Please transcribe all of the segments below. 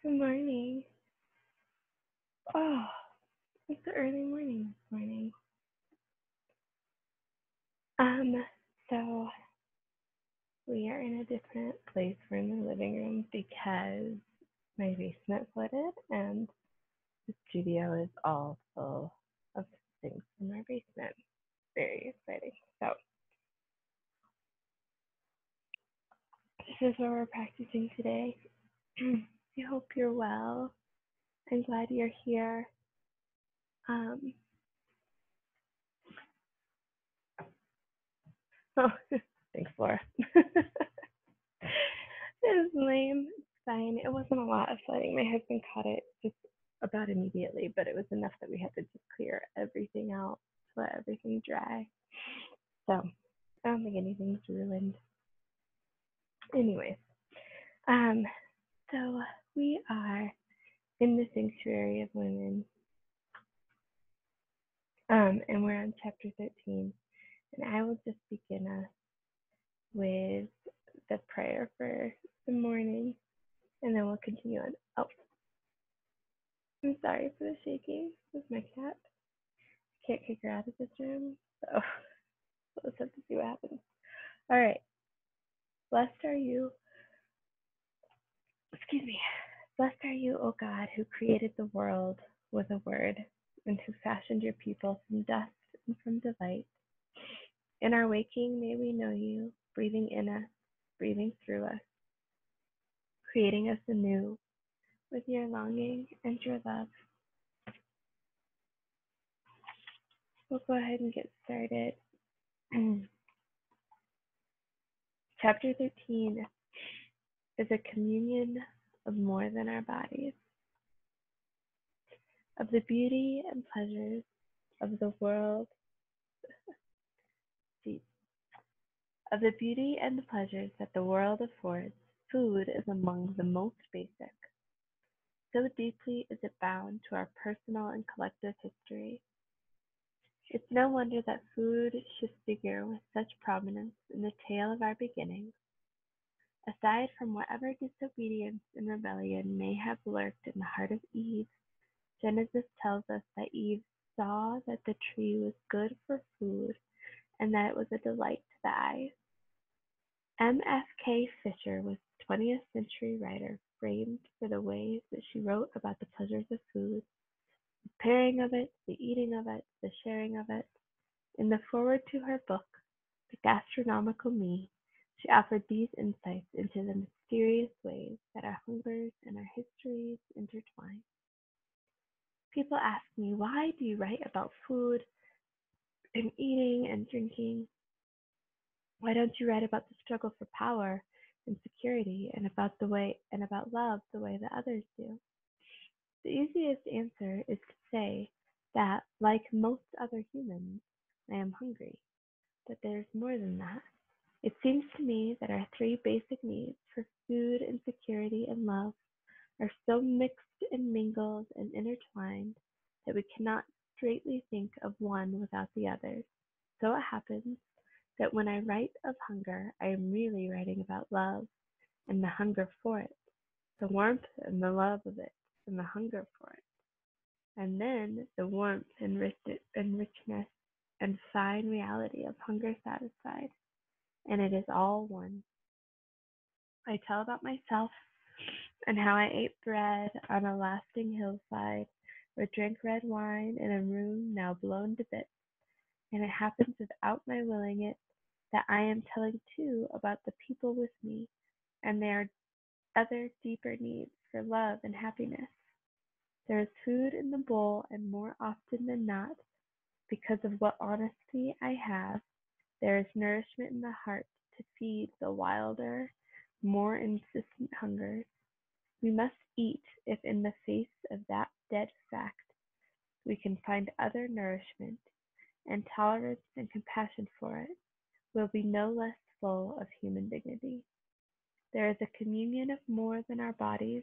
Good morning. Oh, it's the early morning this morning. So we are in a different place. We're in the living room because my basement flooded and the studio is all full of things from our basement. Very exciting. So this is where we're practicing today. I hope you're well. I'm glad you're here. Oh, thanks, Laura. It was lame. It's fine. It wasn't a lot of flooding. My husband caught it just about immediately, but it was enough that we had to just clear everything out to let everything dry. So I don't think anything's ruined. Anyways, so we are in the sanctuary of women, and we're on chapter 13. And I will just begin us with the prayer for the morning, and then we'll continue on. Oh, I'm sorry for the shaking with my cat. I can't kick her out of this room, so let's have to see what happens. All right. Blessed are you. Excuse me. Blessed are you, O God, who created the world with a word, and who fashioned your people from dust and from delight. In our waking, may we know you, breathing in us, breathing through us, creating us anew with your longing and your love. We'll go ahead and get started. Chapter 13 is a communion of more than our bodies, of the beauty and pleasures of the world, of the beauty and the pleasures that the world affords. Food is among the most basic. So deeply is it bound to our personal and collective history. It's no wonder that food should figure with such prominence in the tale of our beginnings. Aside from whatever disobedience and rebellion may have lurked in the heart of Eve, Genesis tells us that Eve saw that the tree was good for food and that it was a delight to the eyes. M.F.K. Fisher was a 20th century writer famed for the ways that she wrote about the pleasures of food, the preparing of it, the eating of it, the sharing of it. In the foreword to her book, The Gastronomical Me, she offered these insights into the mysterious ways that our hungers and our histories intertwine. People ask me, why do you write about food and eating and drinking? Why don't you write about the struggle for power and security and about love the way that others do? The easiest answer is to say that, like most other humans, I am hungry, but there's more than that. It seems to me that our three basic needs for food and security and love are so mixed and mingled and intertwined that we cannot straightly think of one without the others. So it happens that when I write of hunger, I am really writing about love and the hunger for it, the warmth and the love of it, and the hunger for it, and then the warmth and richness and fine reality of hunger satisfied, and it is all one. I tell about myself and how I ate bread on a lasting hillside, or drank red wine in a room now blown to bits, and it happens without my willing it that I am telling too about the people with me and their other deeper needs for love and happiness. There is food in the bowl, and more often than not, because of what honesty I have, there is nourishment in the heart to feed the wilder, more insistent hungers. We must eat if in the face of that dead fact we can find other nourishment, and tolerance and compassion for it will be no less full of human dignity. There is a communion of more than our bodies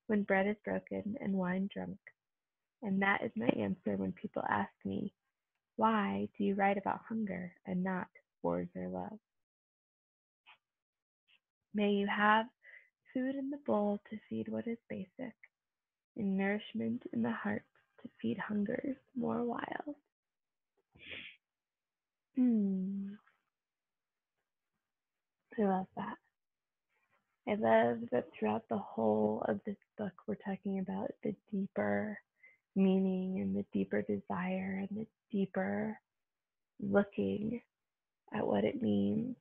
when bread is broken and wine drunk, and that is my answer when people ask me, why do you write about hunger and not wars or love? May you have food in the bowl to feed what is basic, and nourishment in the heart to feed hungers more wild. I love that. I love that throughout the whole of this book, we're talking about the deeper meaning and the deeper desire and the deeper looking at what it means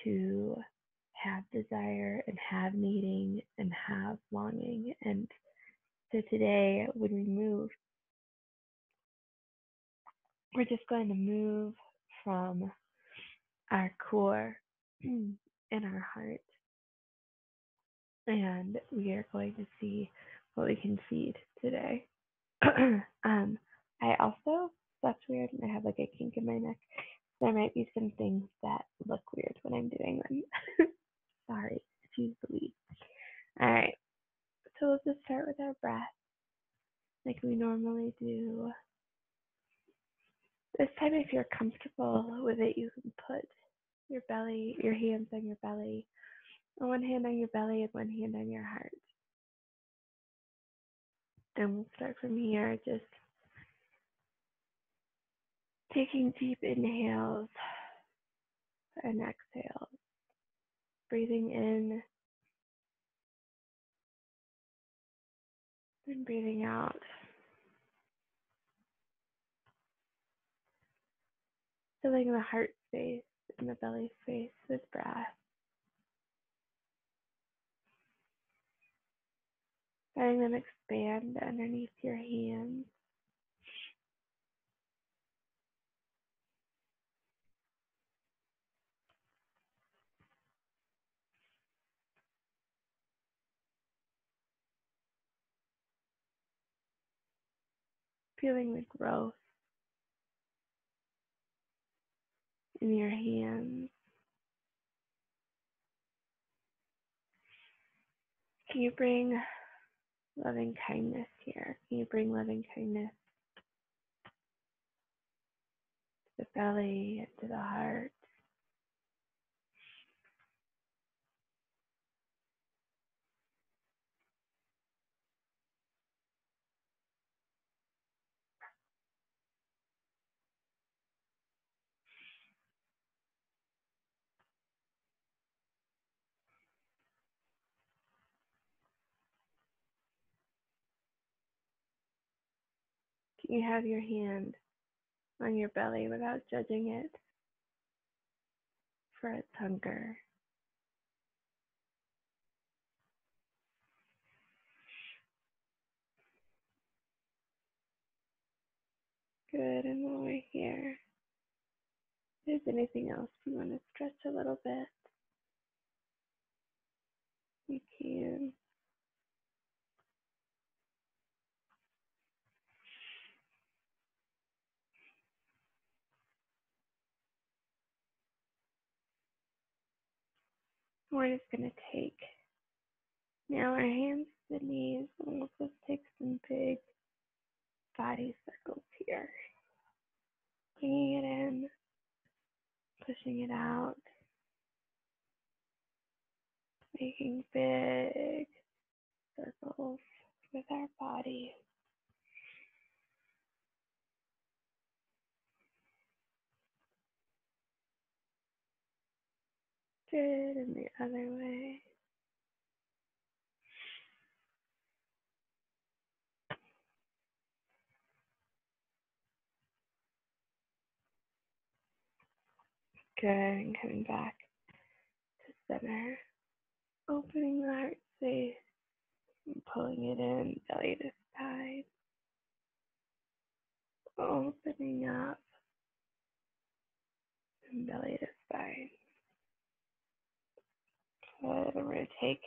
to have desire and have needing and have longing. And so today, when we move, we're just going to move from our core in our heart, and we are going to see what we can feed today. I also, that's weird, and I have like a kink in my neck. There might be some things that look weird when I'm doing them. Sorry, excuse the lead. All right, so we'll just start with our breath like we normally do. This time, if you're comfortable with it, you can put your hands on your belly, one hand on your belly and one hand on your heart. And we'll start from here, just taking deep inhales and exhales, breathing in and breathing out. Filling the heart space and the belly space with breath. Letting them expand underneath your hands. Feeling the growth in your hands. Can you bring loving kindness here? Can you bring loving kindness to the belly and to the heart? Can you have your hand on your belly without judging it for its hunger? Good, and while we're here, if there's anything else you want to stretch a little bit, you can. We're just going to take now our hands to the knees, and we'll just take some big body circles here. Bringing it in, pushing it out, making big circles with our body. Good, and the other way. Good, and coming back to center. Opening the heart space and pulling it in, belly to side. Opening up and belly to spine. Good, and we're going to take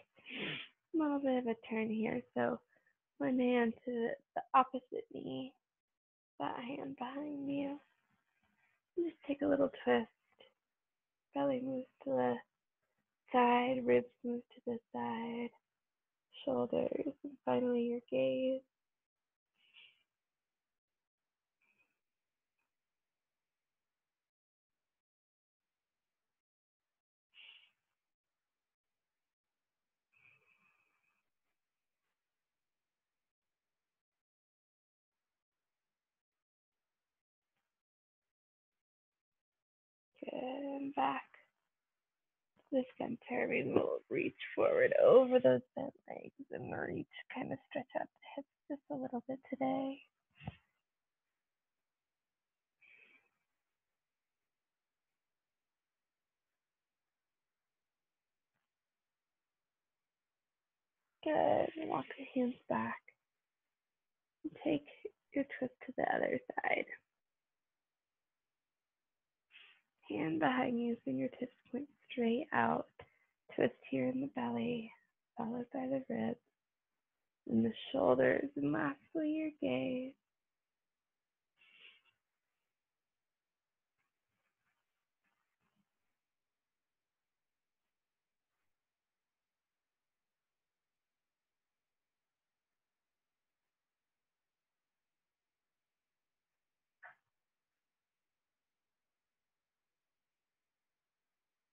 a little bit of a turn here. So one hand to the opposite knee, that hand behind you. Just take a little twist. Belly moves to the side, ribs move to the side, shoulders, and finally your gaze. and back to the center. We will reach forward over those bent legs and reach, kind of stretch out the hips just a little bit today. Good. Walk your hands back. And take your twist to the other side. Hand behind you, fingertips point straight out. Twist here in the belly, followed by the ribs and the shoulders, and lastly your gaze.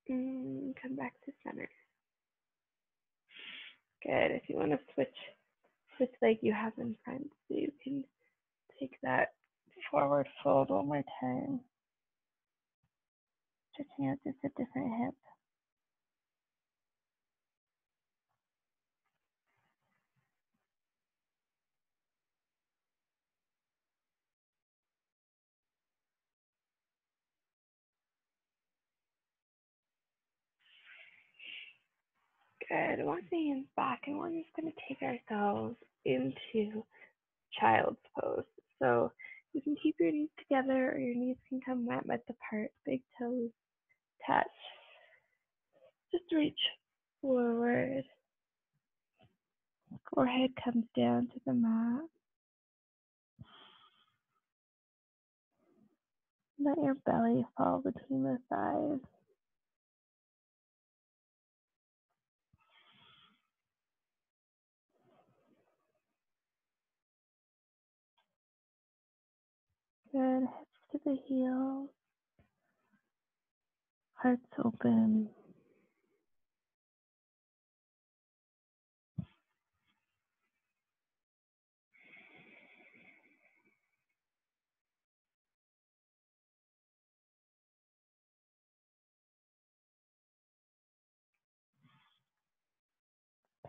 And come back to center. Good. If you want to switch leg you have in front, so you can take that forward fold one more time. Stretching out just a different hip. Good. Walk the hands back, and we're just going to take ourselves into child's pose. So you can keep your knees together, or your knees can come wet width apart. Big toes touch. Just reach forward. Forehead comes down to the mat. Let your belly fall between the thighs. Good. Hips to the heels. Hearts open.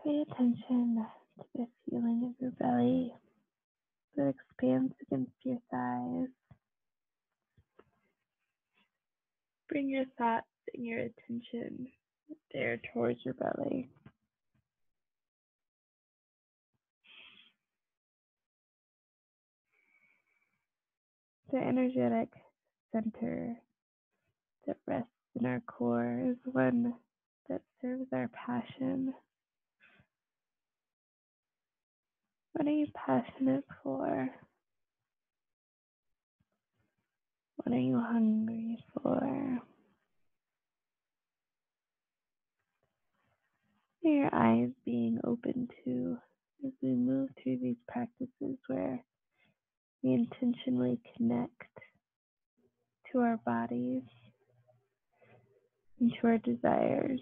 Pay attention to the feeling of your belly that expands against your thighs. Bring your thoughts and your attention there towards your belly. The energetic center that rests in our core is one that serves our passion. What are you passionate for? What are you hungry for? What are your eyes being open to as we move through these practices where we intentionally connect to our bodies and to our desires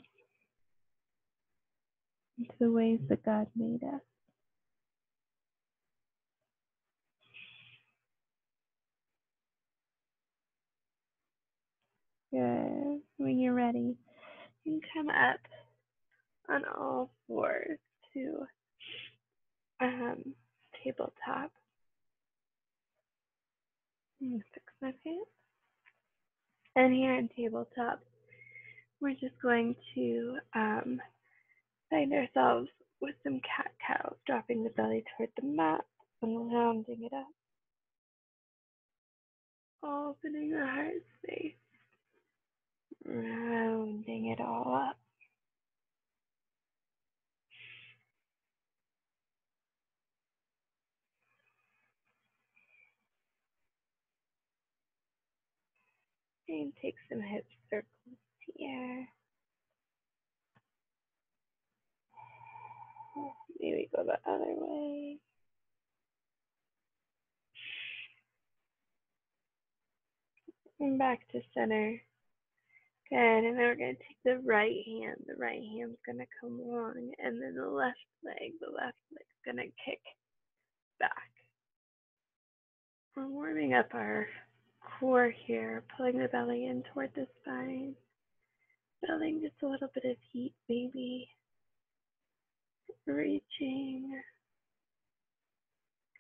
and to the ways that God made us? Good. When you're ready, you can come up on all fours to tabletop. I'm going to fix my pants. And here in tabletop, we're just going to find ourselves with some cat-cows, dropping the belly toward the mat and rounding it up. Opening the heart space, rounding it all up. And take some hip circles here. Maybe go the other way. And back to center. Good, and then we're going to take the right hand. The right hand's going to come along, and then the left leg's going to kick back. We're warming up our core here, pulling the belly in toward the spine, building just a little bit of heat, maybe reaching.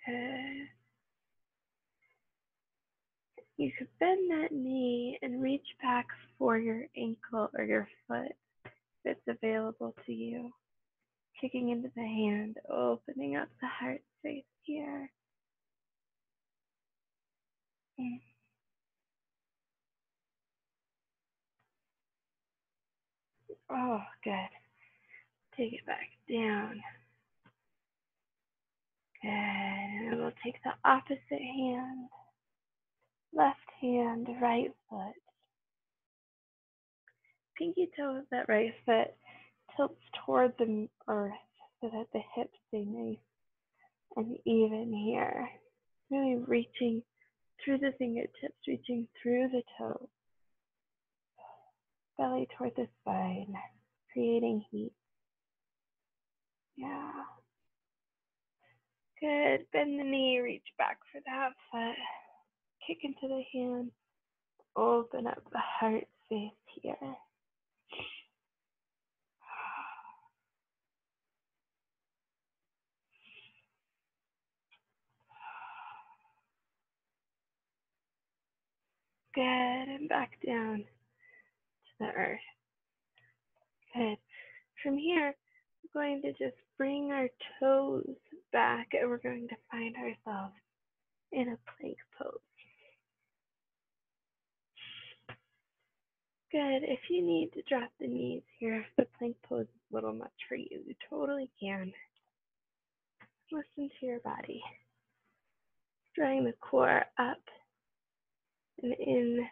Good. You could bend that knee and reach back for your ankle or your foot if it's available to you. Kicking into the hand, opening up the heart space here. Oh, good. Take it back down. Good. And we'll take the opposite hand. Left hand, right foot. Pinky toe of that right foot tilts toward the earth so that the hips stay nice and even here. Really reaching through the fingertips, reaching through the toes. Belly toward the spine, creating heat. Yeah. Good. Bend the knee, reach back for that foot. Kick into the hand. Open up the heart space here. Good. And back down to the earth. Good. From here, we're going to just bring our toes back and we're going to find ourselves in a plank pose. Good. If you need to drop the knees here, if the plank pose is a little much for you, you totally can. Listen to your body. Drawing the core up and in.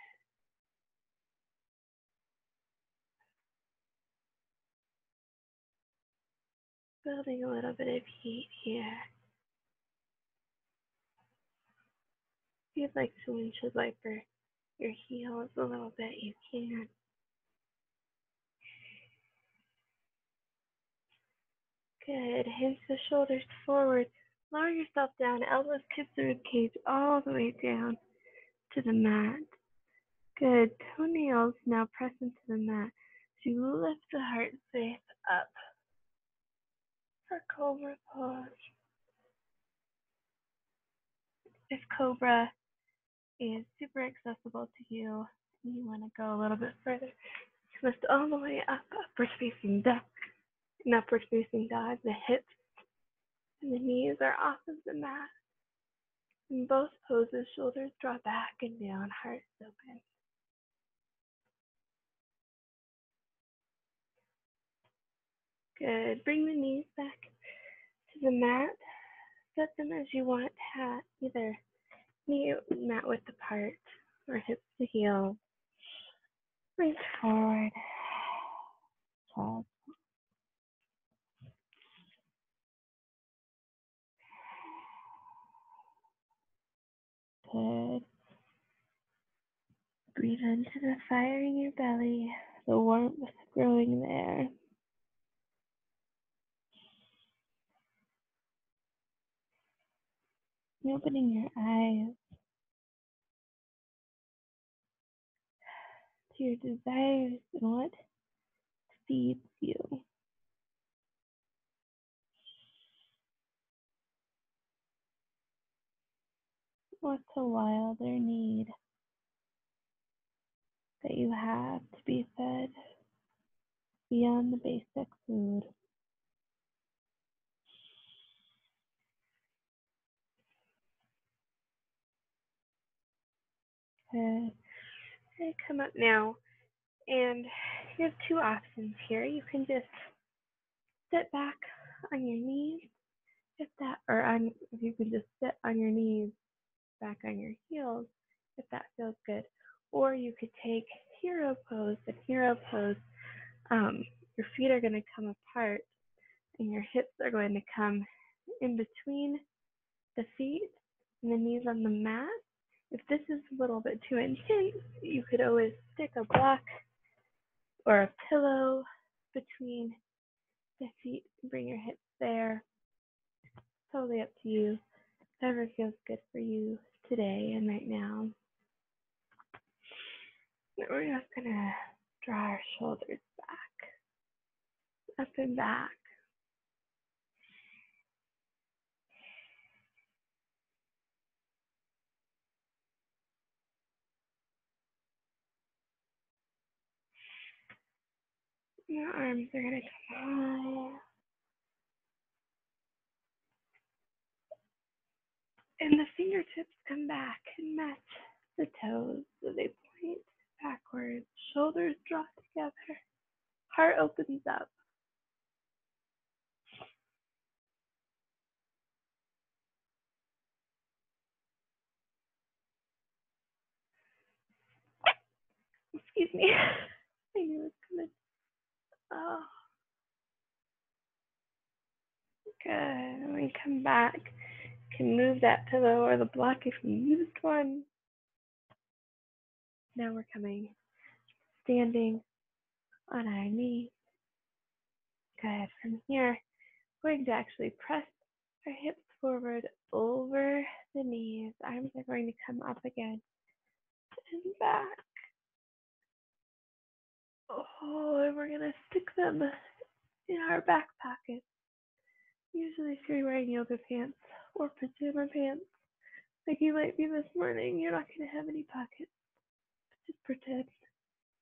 Building a little bit of heat here. If you'd like to windshield wiper your heels a little bit, you can. Good. Hinge the shoulders forward. Lower yourself down. Elbows kiss the rib cage all the way down to the mat. Good. Toenails now press into the mat. So you lift the heart space up for Cobra pose. If Cobra is super accessible to you and you want to go a little bit further, lift all the way up, upward facing duck. And upward facing dog, the hips and the knees are off of the mat. In both poses, shoulders draw back and down, heart open. Good. Bring the knees back to the mat. Set them as you want, either knee mat width apart or hips to heel. Reach forward. Pause. Good. Breathe into the fire in your belly, the warmth growing there. Opening your eyes to your desires and what feeds you. What's a wilder need that you have to be fed beyond the basic food? Good. Okay, come up now, and you have two options here. You can just sit back on your knees, if you can just sit on your knees, back on your heels, if that feels good. Or you could take hero pose. In hero pose, your feet are going to come apart, and your hips are going to come in between the feet and the knees on the mat. If this is a little bit too intense, you could always stick a block or a pillow between the feet and bring your hips there. Totally up to you. Whatever feels good for you today and right now. We're just gonna draw our shoulders back, up and back. Your arms are gonna come high. And the fingertips come back and match the toes so they point backwards. Shoulders draw together. Heart opens up. Excuse me. I knew it was coming. Oh, good. When we come back, you can move that pillow or the block if you used one. Now we're coming, standing on our knees. Good. From here, we're going to actually press our hips forward over the knees. Arms are going to come up again and back. Oh, and we're going to stick them in our back pockets. Usually if you're wearing yoga pants or pajama pants, like you might be this morning, you're not going to have any pockets. Just pretend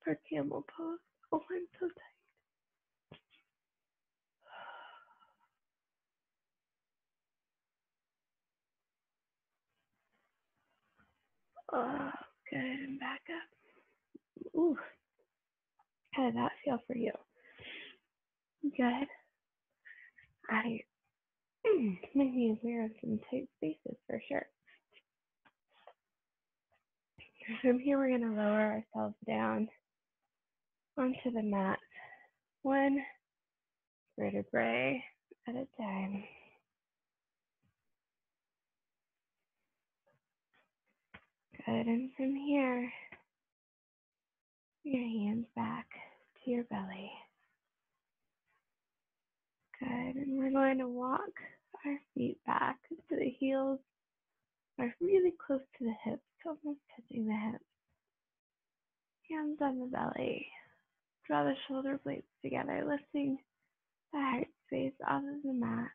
for camel pose. Oh, I'm so tired. Oh, good. And back up. Ooh. How did that feel for you? Good. I make me aware of some tight spaces for sure. From here, we're going to lower ourselves down onto the mat, one vertebrae at a time. Good. And from here, your hands back to your belly. Good. And we're going to walk our feet back so the heels are really close to the hips, almost touching the hips. Hands on the belly. Draw the shoulder blades together, lifting the heart space off of the mat.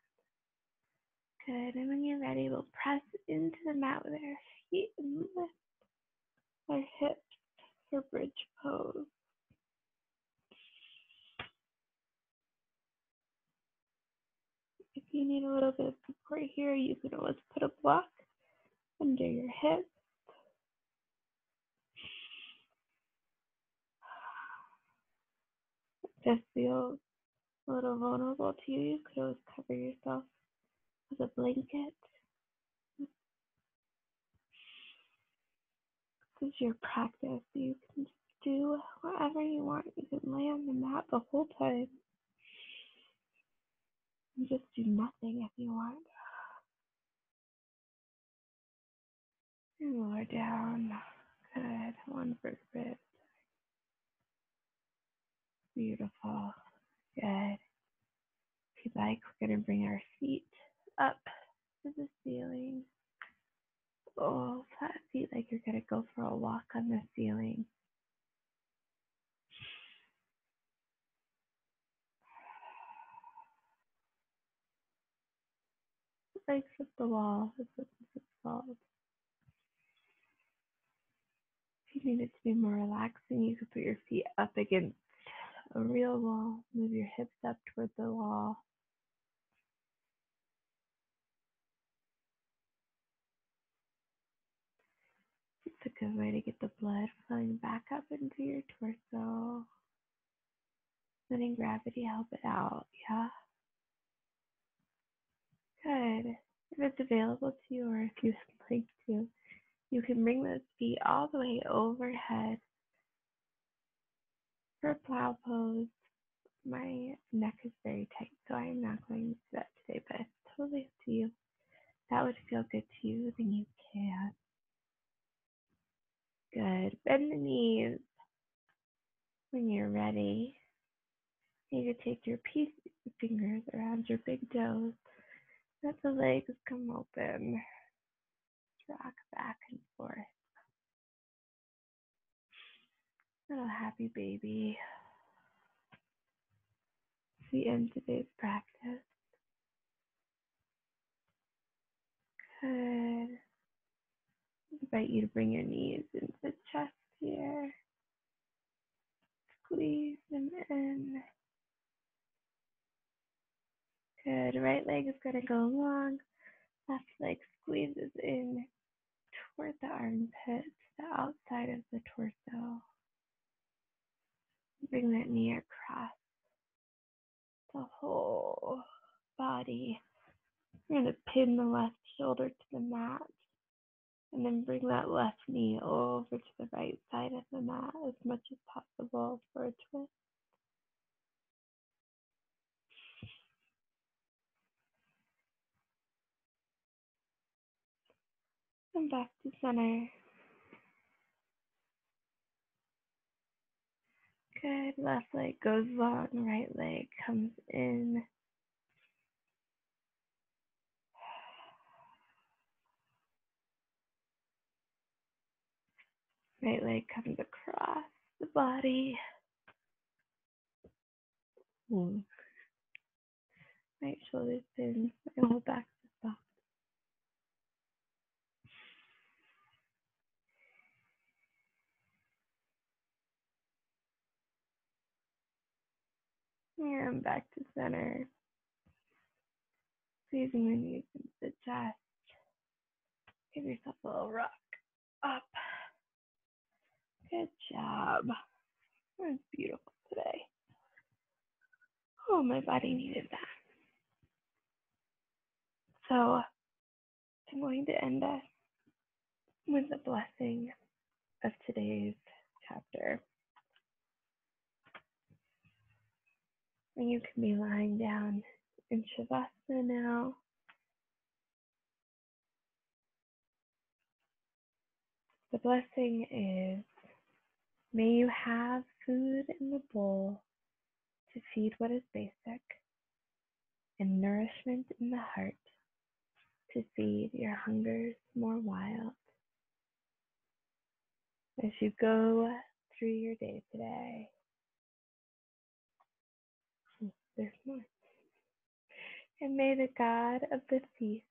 Good. And when you're ready, we'll press into the mat with our feet and lift our hips for bridge pose. If you need a little bit of support here, you can always put a block under your hip. If this feels a little vulnerable to you, you could always cover yourself with a blanket. This is your practice. You can just do whatever you want. You can lay on the mat the whole time and just do nothing if you want. And lower down. Good. One vertebrae. Beautiful. Good. If you'd like, we're going to bring our feet up to the ceiling. Oh, flat feet like you're going to go for a walk on the ceiling. Legs up the wall is what this is called. If you need it to be more relaxing, you could put your feet up against a real wall. Move your hips up toward the wall. It's a good way to get the blood flowing back up into your torso. Letting gravity help it out, yeah? Good. If it's available to you or if you'd like to, you can bring those feet all the way overhead for a plow pose. My neck is very tight, so I'm not going to do that today, but it's totally up to you. That would feel good to you, then you can. Good. Bend the knees. When you're ready, you can take your fingers around your big toes. Let the legs come open. Rock back and forth. Little happy baby. As we end today's practice. Good. I invite you to bring your knees into the chest here. Squeeze them in. Good. Right leg is going to go long. Left leg squeezes in toward the armpit, the outside of the torso. Bring that knee across the whole body. You're going to pin the left shoulder to the mat. And then bring that left knee over to the right side of the mat as much as possible for a twist. And back to center. Good. Left leg goes long, right leg comes in. Right leg comes across the body. Right shoulder in, and hold back to the spot. And back to center. Squeezing the knees into the chest. Give yourself a little rock up. Good job. That's beautiful today. Oh, my body needed that. So I'm going to end us with the blessing of today's chapter. And you can be lying down in Shavasana now. The blessing is, may you have food in the bowl to feed what is basic, and nourishment in the heart to feed your hungers more wild. As you go through your day today, there's more. And may the God of the feast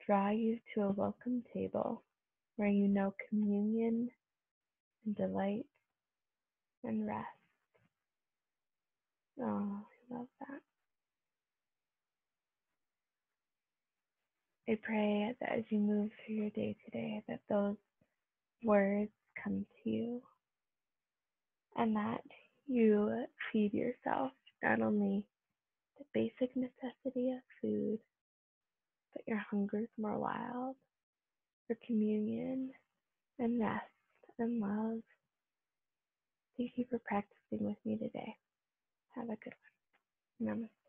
draw you to a welcome table where you know communion and delight and rest. Oh, I love that. I pray that as you move through your day today, that those words come to you and that you feed yourself not only the basic necessity of food, but your hunger's more wild for communion and rest and love. Thank you for practicing with me today. Have a good one. Namaste.